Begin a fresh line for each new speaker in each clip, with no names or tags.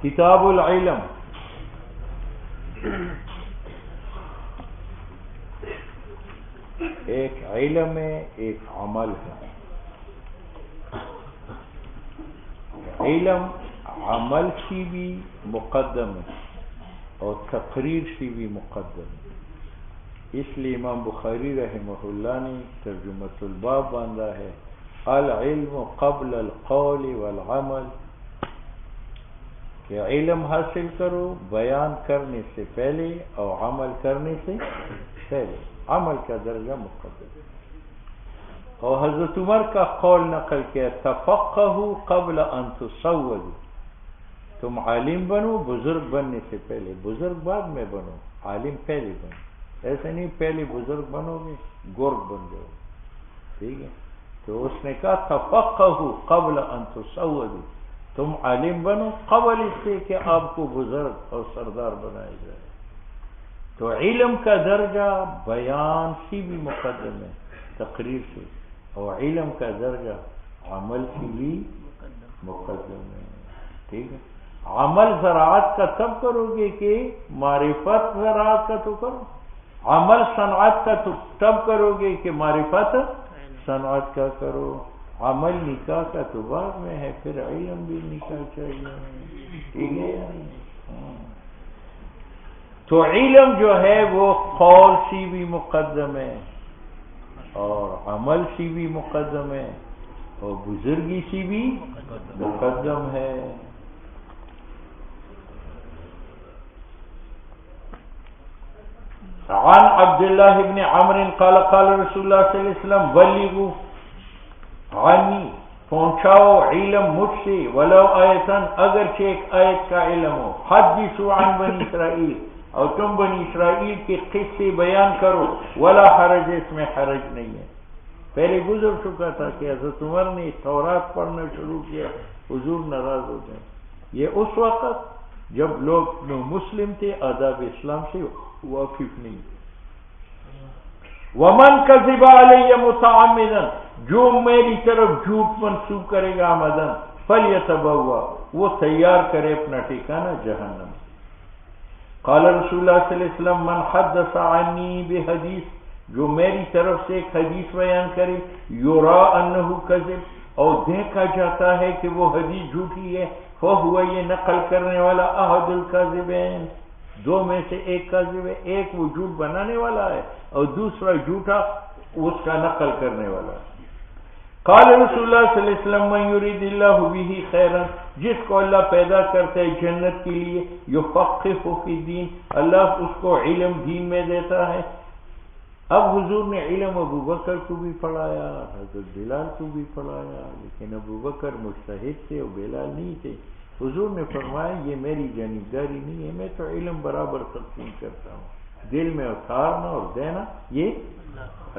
کتاب العلم. ایک علم ہے، ایک عمل ہے. علم عمل سے بھی مقدم ہے اور تقریر سے بھی مقدم ہے. اس لیے امام بخاری رحمہ اللہ نے ترجمۃ الباب باندھا ہے العلم قبل القول والعمل، کہ علم حاصل کرو بیان کرنے سے پہلے اور عمل کرنے سے پہلے. عمل کا درجہ مقدم ہے. اور حضرت عمر کا قول نقل کیا تفقہوا قبل ان تسودوا، تم عالم بنو بزرگ بننے سے پہلے، بزرگ بعد میں بنو، عالم پہلے بنو. ایسے نہیں پہلے بزرگ بنو گے گرگ بن جاؤ. ٹھیک ہے، تو اس نے کہا تفقہوا قبل ان تسودوا، تم عالم بنو قبل اس سے کہ آپ کو بزرگ اور سردار بنایا جائے. تو علم کا درجہ بیان سے بھی مقدم ہے تقریر سے، اور علم کا درجہ عمل سے بھی مقدم ہے. ٹھیک ہے، عمل زراعت کا تب کرو گے کہ معرفت زراعت کا تو کرو، عمل صنعت کا تو تب کرو گے کہ معرفت صنعت کا کرو. عمل نکاح کا تو بعد میں ہے، پھر علم بھی نکاح چاہیے. ٹھیک ہے، تو علم جو ہے وہ قول سے بھی مقدم ہے اور عمل سے بھی مقدم ہے اور بزرگی سے بھی مقدم ہے. عن عبداللہ ابن عمرو قال قال رسول اللہ صلی اللہ علیہ وسلم بلغوا عنی، پہنچاؤ علم مجھ سے، ولو آیتن، اگرچہ ایک آیت کا علم ہو. حدثوا عن بنی اسرائیل، اور تم بنی اسرائیل کے قصے بیان کرو. ولا حرج، اس میں حرج نہیں ہے. پہلے گزر چکا تھا کہ حضرت عمر نے تورات پڑھنا شروع کیا، حضور ناراض ہو گئے. یہ اس وقت جب لوگ مسلم تھے، آداب اسلام سے واقف نہیں. ومن کذب علی متعمدا، جو میری طرف جھوٹ منسوب کرے گا آمدن، فلیتبوا، وہ تیار کرے اپنا ٹھکانہ جہنم. قال رسول اللہ صلی اللہ علیہ وسلم من حدث عنی بحدیث، جو میری طرف سے ایک حدیث بیان کرے، یرا انہ کذب، اور دیکھا جاتا ہے کہ وہ حدیث جھوٹی ہے، فہو، یہ نقل کرنے والا احد الکاذبین، دو میں سے ایک کاذب ہے. ایک وہ جھوٹ بنانے والا ہے اور دوسرا جھوٹا اس کا نقل کرنے والا ہے. قال رسول اللہ صلی اللہ علیہ وسلم من یرید اللہ بہ خیرا، جس کو اللہ پیدا کرتا ہے جنت کے لیے، یفقہہ فی الدین، اللہ اس کو علم دین میں دیتا ہے. اب حضور نے علم ابو بکر کو بھی پڑھایا، حضرت بلال کو بھی پڑھایا، لیکن ابو بکر مجتہد تھے اور بلال نہیں تھے. حضور نے فرمایا یہ میری جانبداری نہیں ہے، میں تو علم برابر تقسیم کرتا ہوں، دل میں اتارنا اور دینا یہ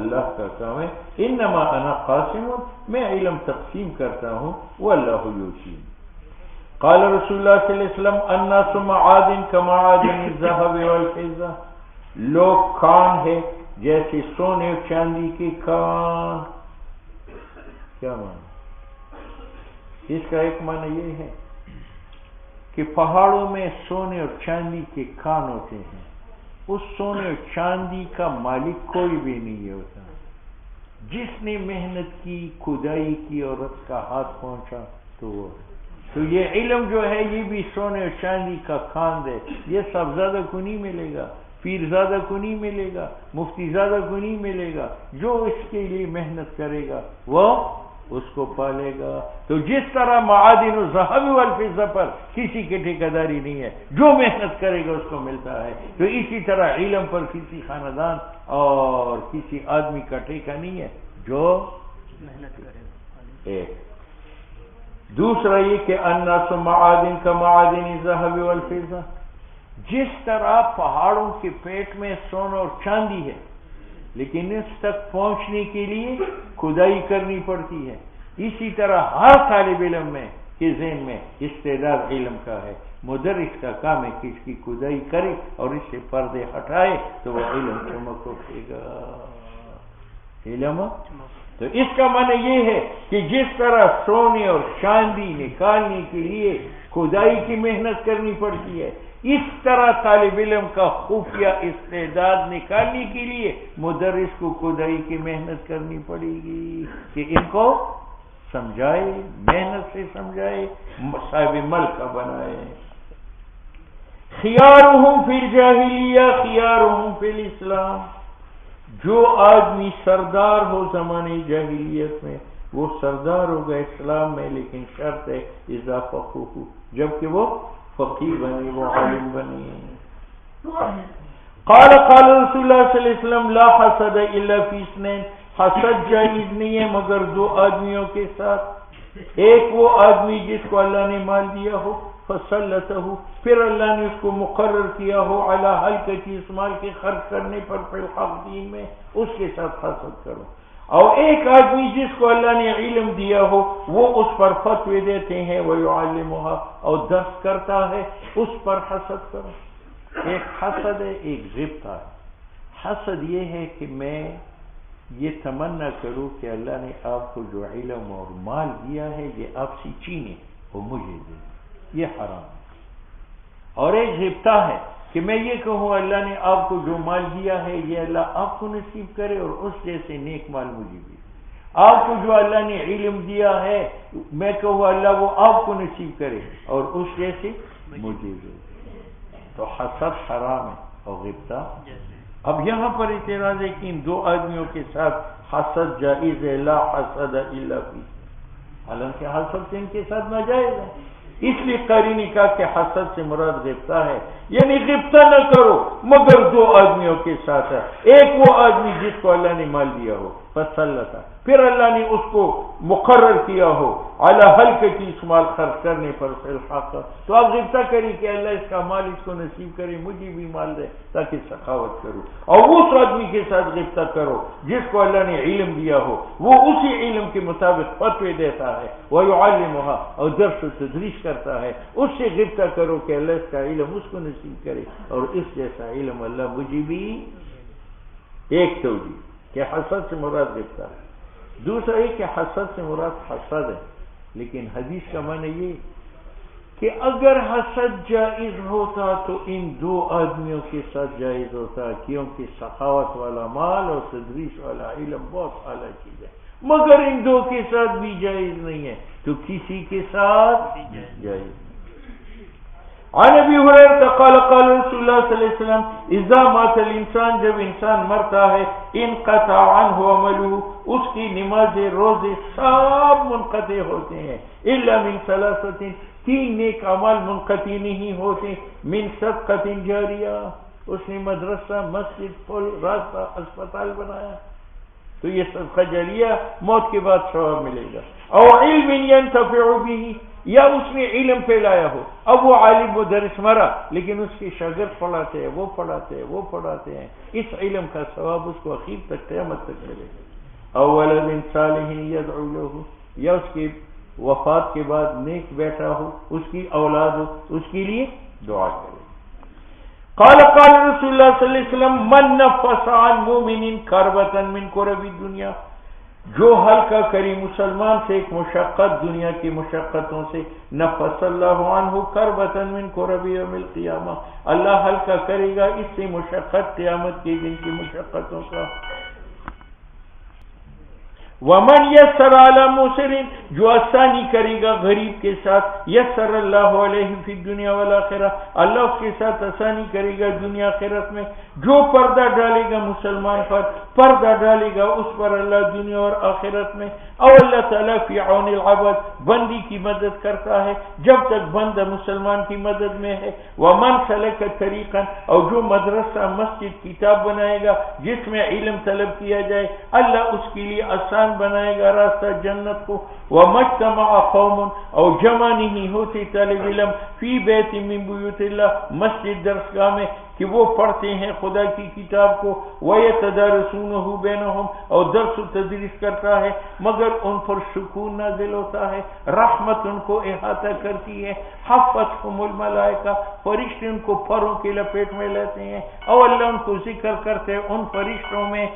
اللہ کا کام ہے. انما انا قاسم، میں علم تقسیم کرتا ہوں، واللہ یوصی. قال رسول اللہ صلی اللہ علیہ وسلم الناس معادن کمعادن الذهب والفضة، لوگ کان ہے جیسے سونے اور چاندی کے کان. کیا معنی؟ اس کا ایک معنی یہ ہے کہ پہاڑوں میں سونے اور چاندی کے کان ہوتے ہیں. اس سونے اور چاندی کا مالک کوئی بھی نہیں ہوتا، جس نے محنت کی، کھدائی کی اور اس کا ہاتھ پہنچا تو وہ. تو یہ علم جو ہے یہ بھی سونے اور چاندی کا کان ہے. یہ سب زیادہ کو نہیں ملے گا، پیر زیادہ کو نہیں ملے گا، مفتی زیادہ کو نہیں ملے گا. جو اس کے لیے محنت کرے گا وہ اس کو پالے گا. تو جس طرح معادن الذهب والفضة پر کسی کی ٹھیکیداری نہیں ہے، جو محنت کرے گا اس کو ملتا ہے. تو اسی طرح علم پر کسی خاندان اور کسی آدمی کا ٹھیکہ نہیں ہے جو محنت کرے گا. ایک دوسرا یہ کہ الناس معادن کمعادن الذهب والفضة، جس طرح پہاڑوں کے پیٹ میں سونا اور چاندی ہے لیکن اس تک پہنچنے کے لیے کھدائی کرنی پڑتی ہے، اسی طرح ہر طالب علم میں کے ذہن میں استعداد علم کا ہے. مدرس کا کام ہے کہ اس کی کھدائی کرے اور اس سے پردے ہٹائے تو وہ علم چمک اٹھے گا. علم تو اس کا معنی یہ ہے کہ جس طرح سونے اور چاندی نکالنے کے لیے کھدائی کی محنت کرنی پڑتی ہے، اس طرح طالب علم کا خفیہ استعداد نکالنے کے لیے مدرس کو کھدائی کی محنت کرنی پڑے گی کہ ان کو سمجھائے، محنت سے سمجھائے، صاحب ملکہ بنائے۔ خیارہم فی الجاہلیہ خیارہم فی الاسلام، جو آدمی سردار ہو زمانے جاہلیت میں وہ سردار ہوگا اسلام میں، لیکن شرط ہے اذا فقہوا، جبکہ وہ فقیہ بنے، وہ عالم بنے۔ قال رسول اللہ صلی اللہ علیہ وسلم لا حسد الا فی اثنین، حسد جائز نہیں ہے مگر دو آدمیوں کے ساتھ، ایک وہ آدمی جس کو اللہ نے مال دیا ہو، فسلطہ، پھر اللہ نے اس کو مقرر کیا ہو علی حلقہ، اس مال کے خرچ کرنے پر فی الحق دین میں، اس کے ساتھ حسد کرو۔ اور ایک آدمی جس کو اللہ نے علم دیا ہو وہ اس پر فتوے دیتے ہیں، وَيُعَلِّمُهَا، اور درس کرتا ہے، اس پر حسد کرو۔ ایک حسد ہے، ایک غبطہ ہے۔ حسد یہ ہے کہ میں یہ تمنا کروں کہ اللہ نے آپ کو جو علم اور مال دیا ہے یہ آپ سے چھینے اور مجھے دے، یہ حرام ہے۔ اور ایک غبطہ ہے کہ میں یہ کہوں اللہ نے آپ کو جو مال دیا ہے یہ اللہ آپ کو نصیب کرے اور اس جیسے نیک مال مجھے بھی، آپ کو جو اللہ نے علم دیا ہے میں کہوں اللہ وہ آپ کو نصیب کرے اور اس جیسے مجھے بھی، تو حسد حرام ہے اور غبطہ۔ اب یہاں پر اعتراض ہے کہ ان دو آدمیوں کے ساتھ حسد جائز ہے، لا حسد الا فی، حالانکہ حسد ان کے ساتھ ناجائز ہے۔ اس لیے قاری نے کہا کہ حسد سے مراد غبطہ ہے، یعنی غبطہ نہ کرو مگر دو آدمیوں کے ساتھ ہے، ایک وہ آدمی جس کو اللہ نے مال دیا ہو فسلطہ، پھر اللہ نے اس کو مقرر کیا ہو اعلی حلقہ کی اس مال خرچ کرنے پر فی الحق، تو آپ غبطہ کری کہ اللہ اس کا مال اس کو نصیب کرے، مجھے بھی مال دے تاکہ سخاوت کروں۔ اور اس آدمی کے ساتھ غبطہ کرو جس کو اللہ نے علم دیا ہو، وہ اسی علم کے مطابق فتوے دیتا ہے، وَيُعَلِّمُهَا، اور درس و تدریس کرتا ہے، اس سے غبطہ کرو کہ اللہ اس کا علم اس کو نصیب کرے اور اس جیسا علم اللہ مجھے بھی۔ ایک توجیہ کہ حسد سے مراد غبطہ ہے، دوسرا یہ کہ حسد سے مراد حسد ہے، لیکن حدیث کا معنی یہ کہ اگر حسد جائز ہوتا تو ان دو آدمیوں کے ساتھ جائز ہوتا، کیونکہ سخاوت والا مال اور تدریس والا علم بہت اعلیٰ چیز ہے، مگر ان دو کے ساتھ بھی جائز نہیں ہے تو کسی کے ساتھ جائز۔ عن ابی ہریرہ قال قال رسول اللہ صلی اللہ علیہ وسلم اذا مات الانسان، جب انسان مرتا ہے، انقطع عنہ عملہ، اس کی نماز روزے سب منقطع ہوتے ہیں، الا من ثلاثۃ، تین نیک اعمال منقطع نہیں ہوتے، من صدقۃ جاریہ، اس نے مدرسہ، مسجد، پل، راستہ، اسپتال بنایا تو یہ صدقہ جاریہ موت کے بعد ثواب ملے گا، او علم ينتفع به، یا اس نے علم پھیلایا ہو، اب وہ عالم مدرس مرا لیکن اس کے شاگرد پڑھاتے ہیں، وہ پڑھاتے ہیں، وہ پڑھاتے ہیں، اس علم کا ثواب اس کو اخیر تک قیامت تک ملے گا۔ او ولد صالح يدعو له، یا اس کی وفات کے بعد نیک بیٹا ہو، اس کی اولاد ہو، اس کے لیے دعا کرے۔ قال قال رسول اللہ صلی اللہ علیہ وسلم من نفس عن مؤمن کربۃ من کرب الدنیا، جو ہلکا کری مسلمان سے ایک مشقت دنیا کی مشقتوں سے، نفس اللہ عنہ کربۃ من کرب یوم القیامہ، اللہ ہلکا کرے گا اس سے مشقت قیامت کے دن کی مشقتوں کا۔ ومن یسر علی مسر، جو آسانی کرے گا غریب کے ساتھ، یسر اللہ علیہ فی الدنیا والآخرہ، اللہ اس کے ساتھ آسانی کرے گا دنیا آخرت میں۔ جو پردہ ڈالے گا مسلمان پر، پردہ ڈالے گا اس پر اللہ دنیا اور آخرت میں۔ او اللہ تعالیٰ فی عون العبد، بندی کی مدد کرتا ہے جب تک بندہ مسلمان کی مدد میں ہے۔ ومن سلک طریقا، اور جو مدرسہ، مسجد، کتاب بنائے گا جس میں علم طلب کیا جائے، اللہ اس کے لیے آسان بنائے گا راستہ جنت کو۔ ومجتمع قوم، اور جمع نہیں ہوتے طالب علم، فی بیت من بیوت اللہ، مسجد درسگاہ میں، کہ وہ پڑھتے ہیں خدا کی کتاب کو، وَيَتَدَارَسُونَهُ بَيْنَهُمْ، اور درس و تدریس کرتا ہے، مگر ان پر سکون نازل ہوتا ہے، رحمت ان کو احاطہ کرتی ہے، حفتهم الملائکہ، فرشتے ان کو پروں کی لپیٹ میں لیتے ہیں، اور اللہ ان کو ذکر کرتے ہیں ان فرشتوں میں۔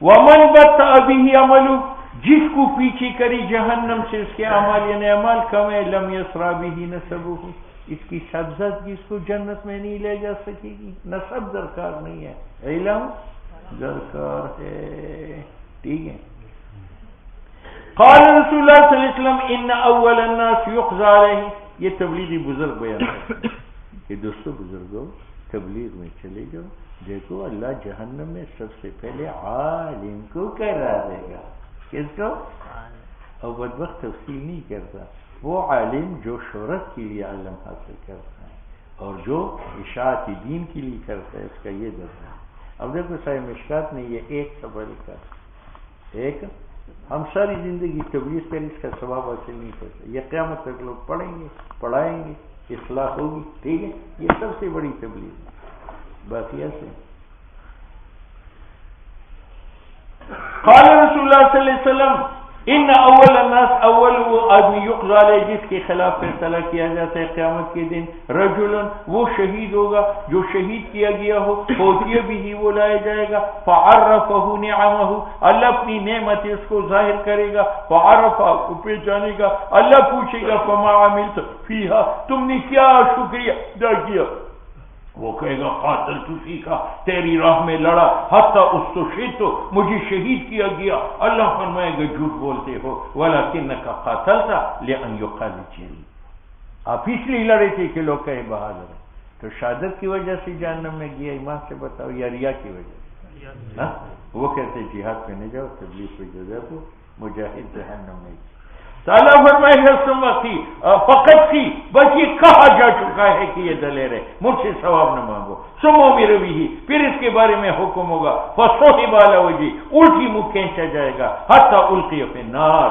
ومن بطأ به عمله، جس کو پیچھے کری جہنم سے اس کے اعمال، یعنی اعمال کم ہے، لم یسرا به نسبه، اس کی سبزت اس کو جنت میں نہیں لے جا سکے گی، نسب درکار نہیں ہے، علم درکار ہے. ٹھیک ہے. قال رسول اللہ صلی اللہ علیہ وسلم ان اول الناس یقضى علیہ، یہ تبلیغی بزرگ بیان ہے کہ دوستو بزرگوں تبلیغ میں چلے جاؤ، دیکھو اللہ جہنم میں سب سے پہلے عالم کو کرا دے گا. کس کو؟ اور بدبخت تفصیل نہیں کرتا، وہ عالم جو شہرت کے لیے علم حاصل کرتا ہے اور جو اشاعت دین کے لیے کرتا ہے، اس کا یہ درجہ ہے. اب دیکھو صاحب مشکات نے یہ ایک سبق کا ایک، ہم ساری زندگی تبلیغ پر اس کا ثواب حاصل نہیں کرتے، یہ قیامت تک لوگ پڑھیں گے، پڑھائیں گے، اصلاح ہوگی. ٹھیک ہے، یہ سب سے بڑی تبلیغ ہے. باقی ایسے قال رسول اللہ صلی اللہ علیہ وسلم ان اول الناس، اول وہ آدمی یقضى علیہ جس کے خلاف فیصلہ کیا جاتا ہے قیامت کے دن، رجل وہ شہید ہوگا جو شہید کیا گیا ہو، فوتیہ بھی وہ لایا جائے گا، فعرفہ نعمہ، اللہ اپنی نعمت اس کو ظاہر کرے گا، فعرفہ کو پہچانے گا، اللہ پوچھے گا فما عملت فیہا، تم نے کیا شکریہ ادا کیا؟ وہ کہے گا قاتل فیکا، تیری راہ میں لڑا، حتی استشہدت، مجھے شہید کیا گیا. اللہ فرمائے گا جھوٹ بولتے ہو، ولکنک قاتلت لأن یقال جری، آپ اس لیے لڑے تھے کہ لوگ کہیں بہادر. تو شہادت کی وجہ سے جہنم میں گیا، ایمان سے بتاؤ، یا ریا کی وجہ سے؟ وہ کہتے جہاد پہ نہیں جاؤ، تبلیغ پہ جو مجاہد جہنم میں. تعالیٰ فرمائے گا سمتی فقط تھی، بس یہ کہا جا چکا ہے کہ یہ دلیر ہے، مجھ سے ثواب نہ مانگو. سمو میرے بھی، پھر اس کے بارے میں حکم ہوگا، فصوحب علی وجہہ، الٹی منہ کھینچا جائے گا، حتی القی فی النار.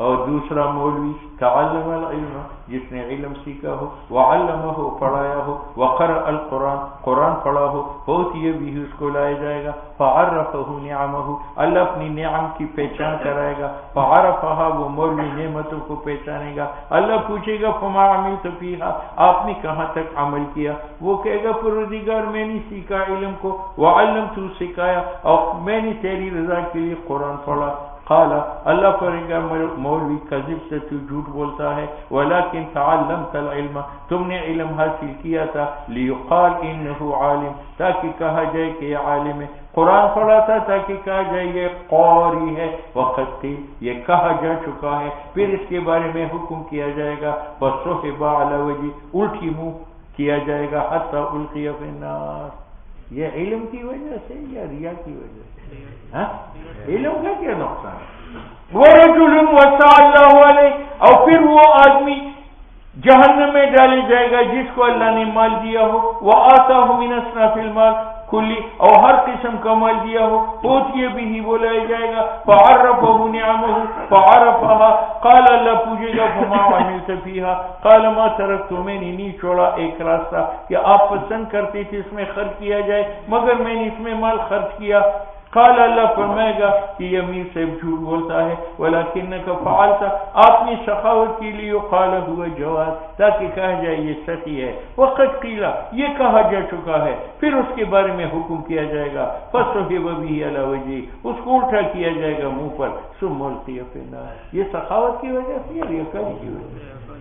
اور دوسرا مولوی تعلم العلم، جس نے علم سیکھا ہو، وعلمہ پڑھایا ہو، وقرأ القرآن قرآن پڑھا ہو، ہوتی بھی اس کو لایا جائے گا، فعرفہ نعمہ اللہ اپنی نعم کی پہچان کرائے گا، فعرفہ وہ مولوی نعمتوں کو پہچانے گا. اللہ پوچھے گا فما عملت فیہا، آپ نے کہاں تک عمل کیا؟ وہ کہے گا پروردگار میں نے سیکھا علم کو، وعلمت سکھایا، اور میں نے تیری رضا کے لیے قرآن پڑھا. قال اللہ فرمائے گا مولوی کذب سے تو جھوٹ بولتا ہے، ولکن تعلمت العلم، تم نے علم حاصل کیا تھا، لیقال انہ عالم، تاکہ کہا جائے کہ یہ عالم ہے. قرآن پڑھا تھا تاکہ کہا جائے یہ قاری ہے. وقت کی یہ کہا جا چکا ہے، پھر اس کے بارے میں حکم کیا جائے گا، فصحب علی وجہ الٹی منہ کیا جائے گا، حتی القی فی النار. یہ علم کی وجہ سے یا ریا کی وجہ سے؟ علم کا کیا نقصان ہے؟ وَرَجُلٌ وَسَعَ اللَّهُ عَلَيْهِ، اور پھر وہ آدمی جہنم میں ڈالے جائے گا جس کو اللہ نے مال دیا ہو، وَآتَاهُ مِنْ أَصْنَافِ الْمَالِ کلی، اور ہر قسم کا مال دیا ہو، اوتیہ بھی بولایا جائے گا، فعرفہ نعمہ فعرفہا، قال اللہ پوچھے گا فما عملت فیہا، قال ما ترکت، میں نے نہیں چھوڑا ایک راستہ کہ آپ پسند کرتے تھے اس میں خرچ کیا جائے، مگر میں نے اس میں مال خرچ کیا. قال اللہ فرمائے گا کہ یہ امیر صاحب جھوٹ بولتا ہے، ولکنک فعلت، آپ نے سخاوت کے لیے، قال هو جواد، تاکہ کہا جائے یہ سچی ہے. وقت قیل، یہ کہا جا چکا ہے، پھر اس کے بارے میں حکم کیا جائے گا، فصحب به علی وجہہ، اس کو الٹا کیا جائے گا منہ پر، ثم القی فی النار. یہ سخاوت کی وجہ سے یا ریاکاری کی وجہ سے؟